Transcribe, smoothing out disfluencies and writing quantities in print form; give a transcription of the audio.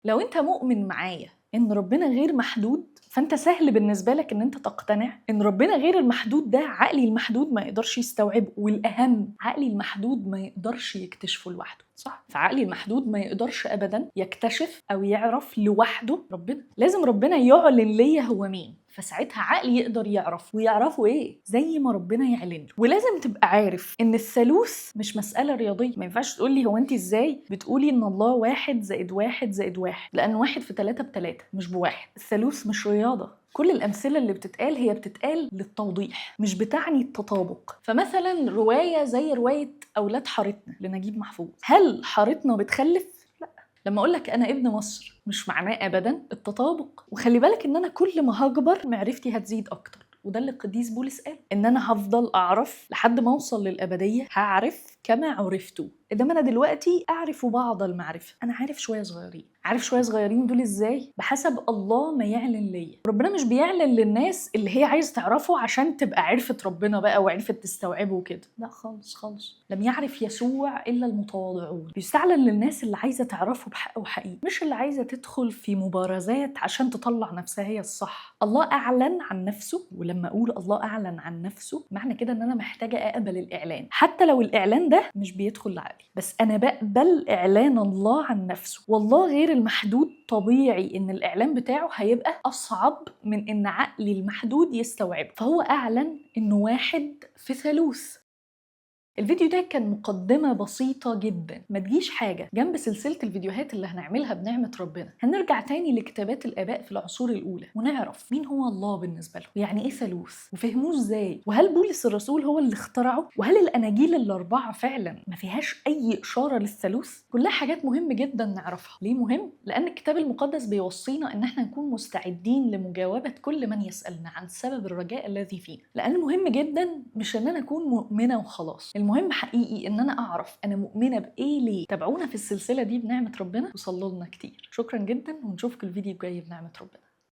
لو انت مؤمن معايا ان ربنا غير محدود، فانت سهل بالنسبة لك ان انت تقتنع ان ربنا غير المحدود ده عقلي المحدود ما يقدرش يستوعبه، والاهم عقلي المحدود ما يقدرش يكتشفه لوحده، صح؟ فعقلي المحدود ما يقدرش ابدا يكتشف او يعرف لوحده ربنا، لازم ربنا يعلن ليا هو مين، فساعتها عقلي يقدر يعرف، ويعرفه ايه؟ زي ما ربنا يعلن له. ولازم تبقى عارف ان الثالوث مش مسألة رياضية. ما ينفعش تقولي هو انت ازاي بتقولي ان الله 1+1=1، لان 1 في 3 ب3 مش بواحد. الثالوث مش رياضة. كل الأمثلة اللي بتتقال هي بتتقال للتوضيح، مش بتعني التطابق. فمثلا رواية زي رواية أولاد حارتنا لنجيب محفوظ، هل حارتنا بتخلف؟ لا. لما أقولك أنا ابن مصر مش معناه أبدا التطابق. وخلي بالك إن أنا كل ما هكبر معرفتي هتزيد أكتر، وده اللي القديس بولس قال، إن أنا هفضل أعرف لحد ما أوصل للأبدية، هعرف كما عرفتوا. إنما أنا دلوقتي أعرف بعض المعرفة، أنا عارف شوية صغيرين. عارف شوية صغيرين دول إزاي؟ بحسب الله ما يعلن ليا. ربنا مش بيعلن للناس اللي هي عايز تعرفه عشان تبقى عرفت ربنا بقى وعرفت تستوعبه وكده، لا خالص خالص. لم يعرف يسوع إلا المتواضعون. بيستعلن للناس اللي عايزة تعرفه بحق وحقيقي، مش اللي عايزة تدخل في مبارزات عشان تطلع نفسها هي الصح. الله أعلن عن نفسه، ولما أقول الله أعلن عن نفسه معنى كده إن أنا محتاجة أقبل الإعلان، حتى لو الإعلان ده مش بيدخل لعقلي، بس أنا بقبل إعلان الله عن نفسه. والله غير المحدود طبيعي إن الإعلان بتاعه هيبقى أصعب من إن عقلي المحدود يستوعبه، فهو أعلن إنه 1 في ثالوث. الفيديو ده كان مقدمة بسيطة جدا، ما تجيش حاجة جنب سلسلة الفيديوهات اللي هنعملها بنعمة ربنا. هنرجع تاني لكتابات الآباء في العصور الأولى ونعرف مين هو الله بالنسبة له، ويعني إيه ثالوث، وفهموه إزاي، وهل بولس الرسول هو اللي اخترعه، وهل الأناجيل ال4 فعلا ما فيهاش أي إشارة للثالوث. كلها حاجات مهم جدا نعرفها. ليه مهم؟ لأن الكتاب المقدس بيوصينا إن احنا نكون مستعدين لمجاوبة كل من يسألنا عن سبب الرجاء الذي فينا، لأن مهم جدا مش إن أنا أكون مؤمنة وخلاص، المهم حقيقي ان انا اعرف انا مؤمنه بايه ليه. تابعونا في السلسله دي بنعمه ربنا وصلوا لنا كتير. شكرا جدا، ونشوفكم الفيديو الجاي بنعمه ربنا.